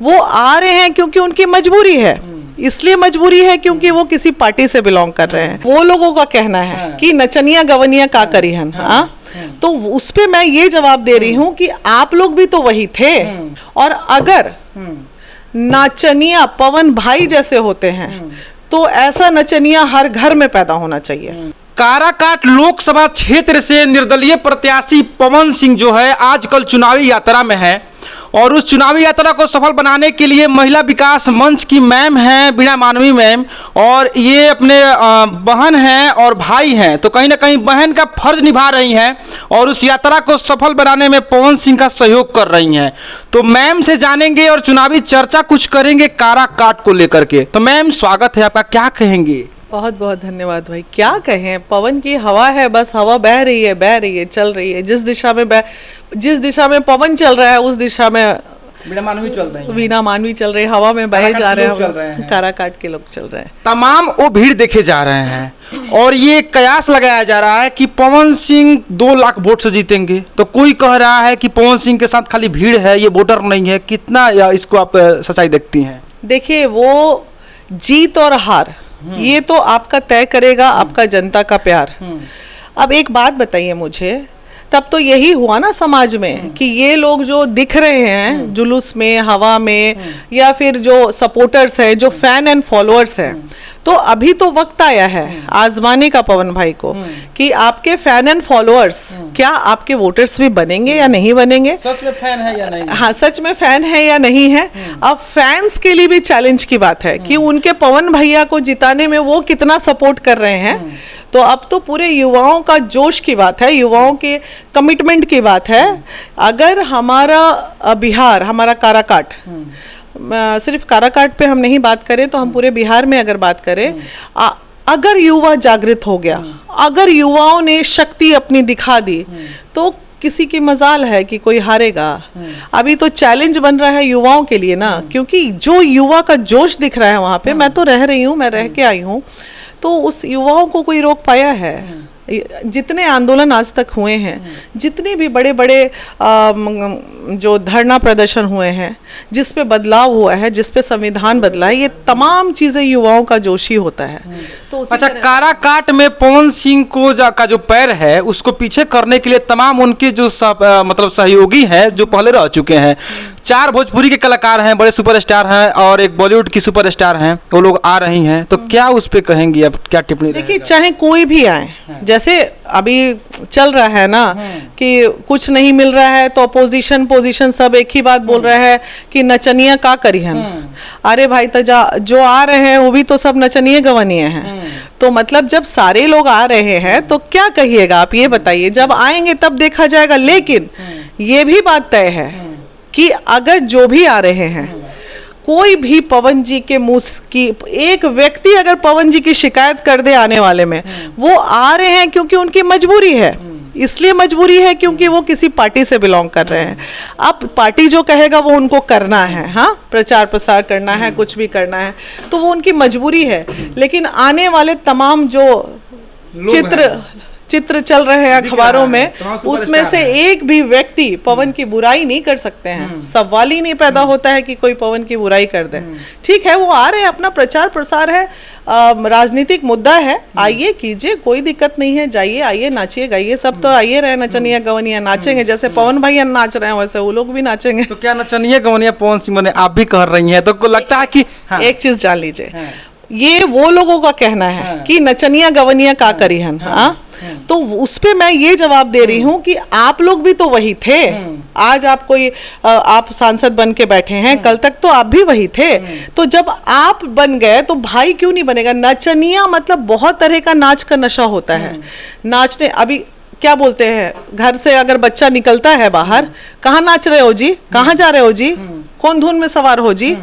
वो आ रहे हैं क्योंकि उनकी मजबूरी है, इसलिए मजबूरी है क्योंकि वो किसी पार्टी से बिलोंग कर रहे हैं। वो लोगों का कहना है कि नचनिया गवनिया का करी हन। तो उस पे मैं ये जवाब दे रही हूँ कि आप लोग भी तो वही थे, और अगर नाचनिया पवन भाई जैसे होते हैं तो ऐसा नचनिया हर घर में पैदा होना चाहिए। काराकाट लोकसभा क्षेत्र से निर्दलीय प्रत्याशी पवन सिंह जो है आजकल चुनावी यात्रा में है, और उस चुनावी यात्रा को सफल बनाने के लिए महिला विकास मंच की मैम हैं वीणा मानवी मैम, और ये अपने बहन हैं और भाई हैं, तो कहीं ना कहीं बहन का फर्ज निभा रही हैं और उस यात्रा को सफल बनाने में पवन सिंह का सहयोग कर रही हैं। तो मैम से जानेंगे और चुनावी चर्चा कुछ करेंगे काराकाट को लेकर के। तो मैम स्वागत है आपका, क्या कहेंगे? बहुत बहुत धन्यवाद भाई। क्या कहें, पवन की हवा है, बस हवा बह रही है चल रही है। जिस दिशा में पवन चल रहा है उस दिशा में वीणा मानवी चल रही है, वीणा मानवी चल रही है, हवा में बहे जा रहे हैं, काराकाट के लोग चल रहे हैं। तमाम वो भीड़ देखे जा रहे हैं और ये कयास लगाया जा रहा है कि पवन सिंह 2 लाख वोट से जीतेंगे। तो कोई कह रहा है कि पवन सिंह के साथ खाली भीड़ है, ये वोटर नहीं है। कितना या इसको आप सच्चाई देखती हैं? देखिए, वो जीत और हार ये तो आपका तय करेगा आपका जनता का प्यार। अब एक बात बताइए मुझे, तब तो यही हुआ ना समाज में कि ये लोग जो दिख रहे हैं जुलूस में, हवा में, या फिर जो सपोर्टर्स हैं, जो फैन एंड फॉलोअर्स हैं, तो अभी तो वक्त आया है आजमाने का पवन भाई को कि आपके फैन एंड फॉलोअर्स क्या आपके वोटर्स भी बनेंगे या नहीं बनेंगे, सच में फैन है या नहीं। हाँ, सच में फैन है या नहीं है। अब फैंस के लिए भी चैलेंज की बात है कि उनके पवन भैया को जिताने में वो कितना सपोर्ट कर रहे हैं। तो अब तो पूरे युवाओं का जोश की बात है, युवाओं के कमिटमेंट की बात है। अगर हमारा बिहार, हमारा काराकाट, सिर्फ काराकाट पे हम नहीं बात करें तो हम पूरे बिहार में अगर बात करें, अगर युवा जागृत हो गया, अगर युवाओं ने शक्ति अपनी दिखा दी, तो किसी की मजाल है कि कोई हारेगा। अभी तो चैलेंज बन रहा है युवाओं के लिए ना, क्योंकि जो युवा का जोश दिख रहा है वहां पे, मैं तो रह रही हूँ, मैं रह के आई हूँ, तो उस युवाओं को कोई रोक पाया है? जितने आंदोलन आज तक हुए हैं, जितने भी बड़े बड़े जो धरना प्रदर्शन हुए हैं, जिस पे बदलाव हुआ है, जिस पे संविधान बदला है, ये तमाम चीजें युवाओं का जोश ही होता है। तो अच्छा, काराकाट में पवन सिंह को का जो पैर है उसको पीछे करने के लिए तमाम उनके जो मतलब सहयोगी हैं जो पहले रह चुके हैं, 4 भोजपुरी के कलाकार हैं, बड़े सुपरस्टार हैं, और एक बॉलीवुड की सुपरस्टार हैं, वो लोग आ रही हैं। तो क्या उस पे कहेंगी आप, क्या टिप्पणी? देखिए, चाहे कोई भी आए, जैसे अभी चल रहा है ना कि कुछ नहीं मिल रहा है तो पोजीशन सब एक ही बात बोल रहा है कि नचनिया का करी हन। अरे भाई, तो जो आ रहे हैं वो भी तो सब नचनिए गवनिए हैं। तो मतलब जब सारे लोग आ रहे हैं तो क्या कहिएगा आप, ये बताइए। जब आएंगे तब देखा जाएगा। लेकिन ये भी बात तय है कि अगर जो भी आ रहे हैं, कोई भी पवन जी के मुंह की एक व्यक्ति अगर पवन जी की शिकायत कर दे आने वाले में, वो आ रहे हैं क्योंकि उनकी मजबूरी है, इसलिए मजबूरी है क्योंकि वो किसी पार्टी से बिलोंग कर रहे हैं। अब पार्टी जो कहेगा वो उनको करना है, हाँ, प्रचार प्रसार करना है, कुछ भी करना है, तो वो उनकी मजबूरी है। लेकिन आने वाले तमाम जो चित्र चल रहे हैं अखबारों में, उसमें से एक भी व्यक्ति पवन की बुराई नहीं कर सकते हैं। सवाल ही नहीं पैदा होता है कि कोई पवन की बुराई कर दे। ठीक है, वो आ रहे हैं, अपना प्रचार प्रसार है, राजनीतिक मुद्दा है, आइए कीजिए, कोई दिक्कत नहीं है, जाइए, आइए, नाचिए गाइए, सब तो आइए रहे, नचनिया गवनिया नाचेंगे, जैसे पवन भैया नाच रहे हैं वैसे वो लोग भी नाचेंगे। तो क्या नचनिया गवनिया पवन सिंह ने आप भी कर रही हैं, तो लगता है कि एक चीज जान लीजिए, ये वो लोगों का कहना है कि नचनिया गवनिया का करी हन। तो उस पे मैं ये जवाब दे रही हूँ कि आप लोग भी तो वही थे। आज आप सांसद बन के बैठे हैं, कल तक तो आप भी वही थे। तो जब आप बन गए तो भाई क्यों नहीं बनेगा? नचनिया मतलब बहुत तरह का नाच का नशा होता है। नाचने, अभी क्या बोलते हैं, घर से अगर बच्चा निकलता है बाहर, कहाँ नाच रहे हो जी, कहाँ जा रहे हो जी, कौन धुन में सवार हो जी,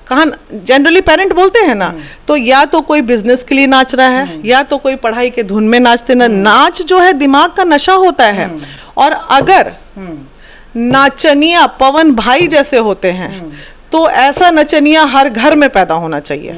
कहाँ, जनरली पेरेंट बोलते हैं ना। तो या तो कोई बिजनेस के लिए नाच रहा है, या तो कोई पढ़ाई के धुन में नाचते ना। नाच जो है दिमाग का नशा होता है। और अगर नाचनिया पवन भाई जैसे होते हैं तो ऐसा नचनिया हर घर में पैदा होना चाहिए।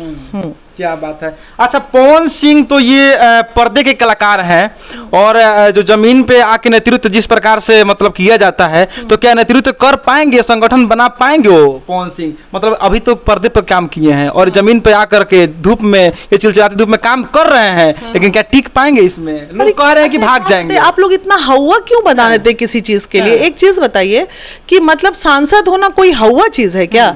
क्या बात है। अच्छा, पवन सिंह तो ये पर्दे के कलाकार हैं और जो जमीन पे आके नेतृत्व जिस प्रकार से मतलब किया जाता है, तो क्या नेतृत्व कर पाएंगे, संगठन बना पाएंगे वो पवन सिंह? मतलब अभी तो पर्दे पर काम किए हैं और जमीन पे आकर के धूप में, ये चिलचिलाती धूप में काम कर रहे हैं, लेकिन क्या टिक पाएंगे इसमें? लोग कह रहे हैं कि भाग जाएंगे। आप लोग इतना हवा क्यों बना देते किसी चीज के लिए? एक चीज बताइए कि मतलब सांसद होना कोई हवा चीज है क्या?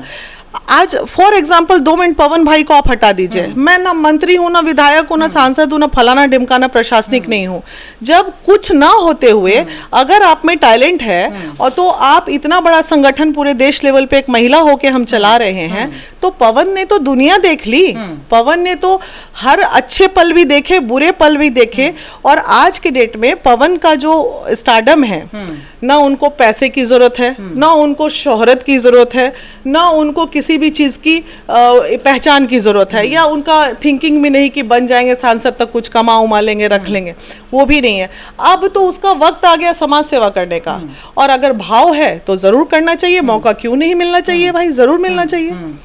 आज फॉर एग्जाम्पल 2 मिनट पवन भाई को आप हटा दीजिए, मैं ना मंत्री हूं, ना विधायक हूं, ना सांसद हूं, ना फलाना ढिमकाना प्रशासनिक नहीं हूं। जब कुछ ना होते हुए अगर आप में टैलेंट है और तो आप इतना बड़ा संगठन पूरे देश लेवल पे एक महिला होके हम चला रहे हैं, तो पवन ने तो दुनिया देख ली। पवन ने तो हर अच्छे पल भी देखे, बुरे पल भी देखे। और आज के डेट में पवन का जो स्टारडम है, ना उनको पैसे की जरूरत है, ना उनको शोहरत की जरूरत है, ना उनको किसी भी चीज की पहचान की जरूरत है, या उनका थिंकिंग भी नहीं कि बन जाएंगे सांसद तक कुछ कमा उमा लेंगे रख लेंगे, वो भी नहीं है। अब तो उसका वक्त आ गया समाज सेवा करने का, और अगर भाव है तो जरूर करना चाहिए। मौका क्यों नहीं मिलना चाहिए भाई, जरूर मिलना चाहिए।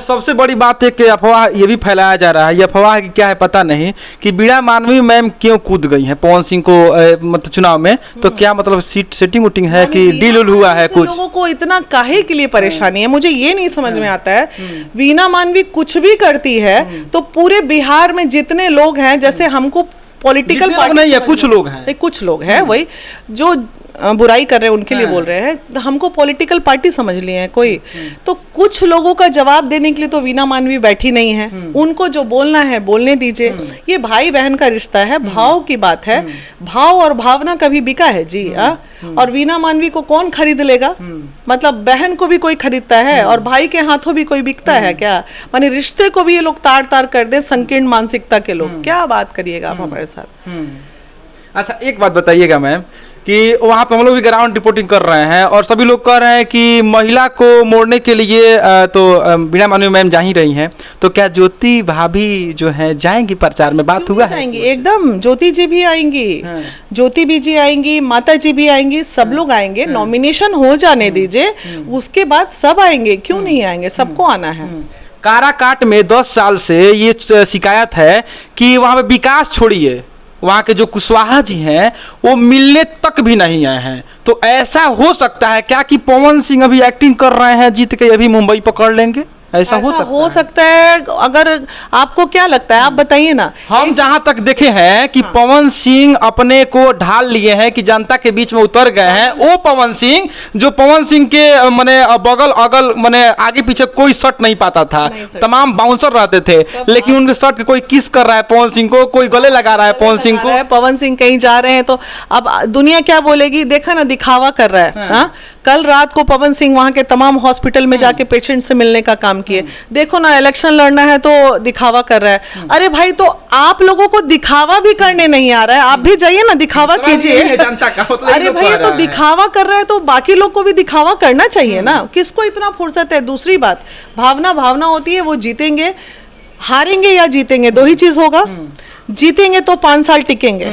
सबसे बड़ी बात है कि अफवाह ये भी फैलाया जा रहा है, ये अफवाह की क्या है पता नहीं, कि बीणा मानवी मैम क्यों कूद गई हैं पवन सिंह को मतलब चुनाव में, तो क्या मतलब सेटिंग उटिंग है कि डील उल हुआ है कुछ? लोगों को इतना काहे के लिए परेशानी है, मुझे ये नहीं समझ में आता है। बीणा मानवी कुछ भी करती है तो पूरे बिहार में जितने लोग हैं, जैसे हमको पॉलिटिकल पार्टी नहीं है, कुछ लोग हैं वही जो बुराई कर रहे हैं उनके लिए बोल रहे हैं, हमको पॉलिटिकल पार्टी समझ लिए हैं कोई। तो कुछ लोगों का जवाब देने के लिए तो वीना मानवी बैठी नहीं है, उनको जो बोलना है बोलने दीजिए। ये भाई बहन का रिश्ता है, भाव की बात है, भाव और भावना कभी बिका है जी। और वीना मानवी को कौन खरीद लेगा? मतलब बहन को भी कोई खरीदता है और भाई के हाथों भी कोई बिकता है क्या? माने रिश्ते को भी ये लोग तार तार कर दे, संकीर्ण मानसिकता के लोग। क्या बात करिएगा आप हमारे साथ? अच्छा, एक बात बताइएगा मैम कि वहाँ पे हम लोग भी ग्राउंड रिपोर्टिंग कर रहे हैं और सभी लोग कह रहे हैं कि महिला को मोड़ने के लिए तो बीणा मानवी मैम जा ही रही हैं, तो क्या ज्योति भाभी जो है जाएंगी प्रचार में? बात हुआ है? एकदम, ज्योति जी भी आएंगी, ज्योति भी जी आएंगी, माता जी भी आएंगी, सब लोग आएंगे। नॉमिनेशन हो जाने दीजिए, उसके बाद सब आएंगे। क्यों नहीं आएंगे? सबको आना है। काराकाट में 10 साल से ये शिकायत है कि वहाँ पे विकास छोड़िए, वहाँ के जो कुशवाहा जी हैं वो मिलने तक भी नहीं आए हैं। तो ऐसा हो सकता है क्या कि पवन सिंह अभी एक्टिंग कर रहे हैं, जीत के अभी मुंबई पकड़ लेंगे? ऐसा हो सकता है। अगर आपको क्या लगता है आप बताइए ना। हम जहां तक देखे हैं कि पवन सिंह अपने को ढाल लिए हैं, कि जनता के बीच में उतर गए हैं। वो पवन सिंह जो पवन सिंह के माने बगल अगल माने आगे पीछे कोई शर्ट नहीं पाता था, तमाम बाउंसर रहते थे, लेकिन उनके शर्ट कोई किस कर रहा है पवन सिंह को, कोई गले लगा रहा है पवन सिंह को। पवन सिंह कहीं जा रहे हैं तो अब दुनिया क्या बोलेगी? देखा ना, दिखावा कर रहा है। हाँ, कल रात को पवन सिंह वहां के तमाम हॉस्पिटल में जाके पेशेंट से मिलने का काम किए। देखो ना, इलेक्शन लड़ना है तो दिखावा कर रहा है। अरे भाई, तो आप लोगों को दिखावा भी करने नहीं आ रहा है, आप भी जाइए ना, दिखावा कीजिए। अरे भाई, तो दिखावा कर रहा है तो बाकी लोग को भी दिखावा करना चाहिए ना। किसको इतना फुर्सत है? दूसरी बात, भावना भावना होती है, वो जीतेंगे, हारेंगे या जीतेंगे, दो ही चीज होगा। जीतेंगे तो 5 साल टिकेंगे,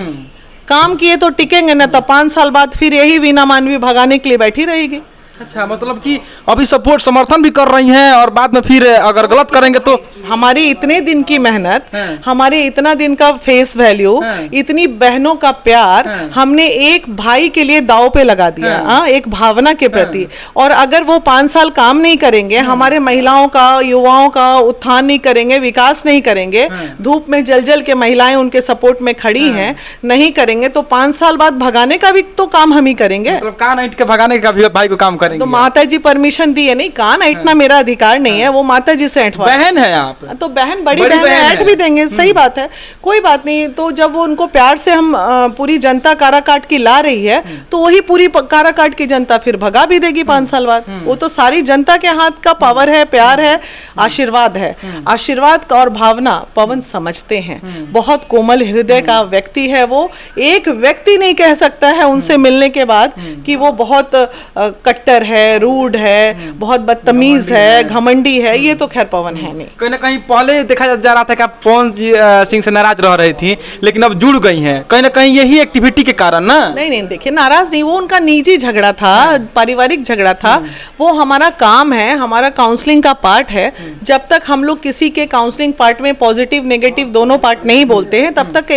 काम किए तो टिकेंगे ना, तो 5 साल बाद फिर यही वीना मानवी भगाने के लिए बैठी रहेगी। अच्छा, मतलब कि अभी सपोर्ट समर्थन भी कर रही हैं और बाद में फिर अगर गलत करेंगे तो? हमारी इतने दिन की मेहनत, हमारे इतना दिन का फेस वैल्यू, इतनी बहनों का प्यार हमने एक भाई के लिए दांव पे लगा दिया, एक भावना के प्रति। और अगर वो 5 साल काम नहीं करेंगे, हमारे महिलाओं का, युवाओं का उत्थान नहीं करेंगे, विकास नहीं करेंगे, धूप में जल जल के महिलाएं उनके सपोर्ट में खड़ी हैं, नहीं करेंगे, तो 5 साल बाद भगाने का भी तो काम हम ही करेंगे। मतलब कान ऐंठ के भगाने का भी भाई को काम करेंगे? तो माता जी परमिशन दी है। नहीं, कान ऐंठना मेरा अधिकार नहीं है, वो माता जी से ऐंठवा। बहन है आप तो बहन, बड़ी बहन है, ऐंठ भी देंगे, सही बात है, कोई बात नहीं। तो जब वो उनको प्यार से हम पूरी जनता काराकाट की ला रही है, तो वही पूरी काराकाट की जनता फिर भगा भी देगी 5 साल बाद। वो तो सारी जनता के हाथ का पावर है, प्यार है, आशीर्वाद है। आशीर्वाद और भावना पवन समझते हैं। बहुत कोमल हृदय का व्यक्ति है वो। एक व्यक्ति नहीं कह सकता है उनसे मिलने के बाद कि वो बहुत कट्टर है, रूड है, बहुत बदतमीज है, घमंडी है। ये तो खैर पवन है नहीं। कहीं ना कहीं कहीं पहले देखा जा रहा था कि आप पवन सिंह से नाराज रह रही थी, लेकिन अब जुड़ गई हैं कहीं ना कहीं यही एक्टिविटी के कारण ना? नहीं, देखिए नाराज नहीं, वो उनका निजी झगड़ा था, पारिवारिक झगड़ा था। वो हमारा काम है, हमारा काउंसलिंग का पार्ट है। जब तक हम लोग किसी के काउंसलिंग पार्ट में पॉजिटिव नेगेटिव दोनों पार्ट नहीं बोलते हैं, तब तक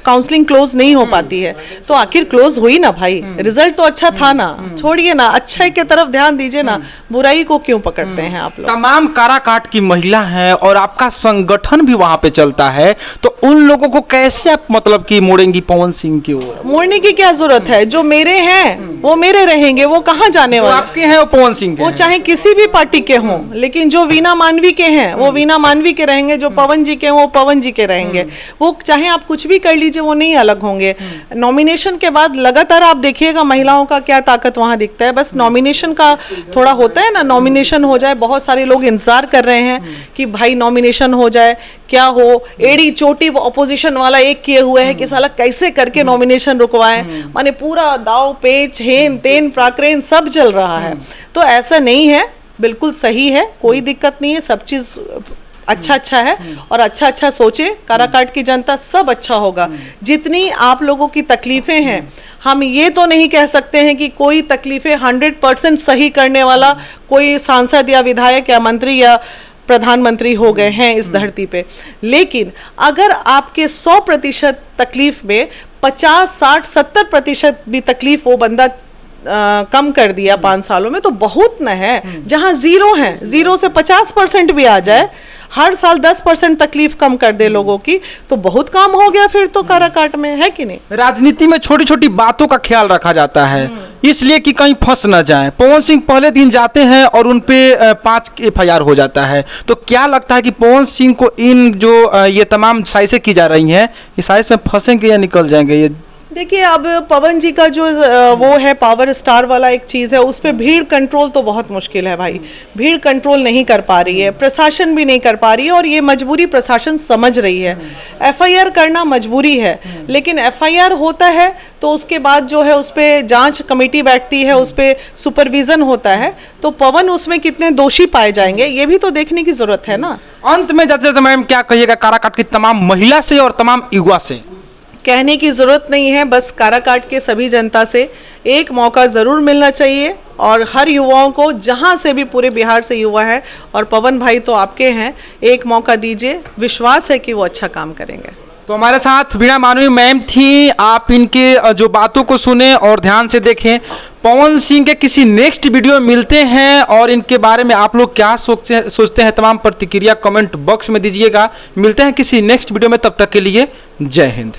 काउंसलिंग क्लोज नहीं हो पाती है। तो आखिर क्लोज हुई ना भाई, रिजल्ट तो अच्छा था ना, छोड़िए ना, अच्छाई की तरफ ध्यान दीजिए ना, बुराई को क्यों पकड़ते हैं आप लोग? तमाम काराकाट की महिला हैं और आपका संगठन भी वहां पे चलता है, तो उन लोगों को कैसे आप मतलब कि मोड़ेंगी पवन सिंह की ओर? मोड़ने की क्या जरूरत है? जो मेरे हैं वो मेरे रहेंगे, वो कहाँ जाने वाले? आपके हैं वो पवन सिंह के वो चाहे किसी भी पार्टी के हों, लेकिन जो वीना मानवी के हैं वो वीना मानवी के रहेंगे, जो पवन जी के हैं वो पवन जी के रहेंगे। वो चाहे आप कुछ भी कर लीजिए, वो नहीं अलग होंगे। नॉमिनेशन के बाद लगातार आप देखिएगा महिलाओं का क्या ताकत वहां दिखता है। बस नॉमिनेशन का थोड़ा होता है ना, नॉमिनेशन हो जाए, बहुत सारे लोग इंतजार कर रहे हैं कि भाई नॉमिनेशन हो जाए, क्या हो, एड़ी चोटी ऑपोजिशन वाला एक किए हुए है कि साला कैसे करके नॉमिनेशन रुकवाएं, माने पूरा दाव पेच हेन तेन प्राक्रेन सब चल रहा है। तो ऐसा नहीं है, बिल्कुल सही है, कोई दिक्कत नहीं है, सब चीज अच्छा है और अच्छा सोचे। काराकाट की जनता सब अच्छा होगा। जितनी आप लोगों की तकलीफें हैं, हम ये तो नहीं कह सकते हैं कि कोई तकलीफें 100% सही करने वाला कोई सांसद या विधायक या मंत्री या प्रधानमंत्री हो गए हैं इस धरती पे, लेकिन अगर आपके 100% तकलीफ में 50, 60, 70% भी तकलीफ वो बंदा कम कर दिया 5 सालों में, तो बहुत न है। जहां जीरो है, जीरो से 50% भी आ जाए, हर साल 10% तकलीफ कम कर दे लोगों की, तो बहुत काम हो गया फिर तो काराकाट में, है कि नहीं? राजनीति में छोटी छोटी बातों का ख्याल रखा जाता है, इसलिए कि कहीं फंस ना जाए। पवन सिंह पहले दिन जाते हैं और उन पे 5 FIR हो जाता है, तो क्या लगता है कि पवन सिंह को इन जो ये तमाम साइसें की जा रही हैं, ये साइज में फंसेंगे या निकल जाएंगे? ये देखिए, अब पवन जी का जो वो है पावर स्टार वाला एक चीज़ है, उस पर भीड़ कंट्रोल तो बहुत मुश्किल है भाई। भीड़ कंट्रोल नहीं कर पा रही है, प्रशासन भी नहीं कर पा रही है, और ये मजबूरी प्रशासन समझ रही है। FIR करना मजबूरी है, लेकिन FIR होता है तो उसके बाद जो है उस पर जांच कमेटी बैठती है, उस पर सुपरविजन होता है, तो पवन उसमें कितने दोषी पाए जाएंगे ये भी तो देखने की जरूरत है ना। अंत में जाते मैम क्या कहिएगा काराकाट की तमाम महिला से और तमाम युवा से? कहने की ज़रूरत नहीं है, बस काराकाट के सभी जनता से एक मौका ज़रूर मिलना चाहिए, और हर युवाओं को, जहां से भी पूरे बिहार से युवा है, और पवन भाई तो आपके हैं, एक मौका दीजिए, विश्वास है कि वो अच्छा काम करेंगे। तो हमारे साथ वीणा मानवी मैम थी, आप इनके जो बातों को सुने और ध्यान से देखें। पवन सिंह के किसी नेक्स्ट वीडियो में मिलते हैं, और इनके बारे में आप लोग क्या सोचते हैं तमाम प्रतिक्रिया कमेंट बॉक्स में दीजिएगा। मिलते हैं किसी नेक्स्ट वीडियो में, तब तक के लिए जय हिंद।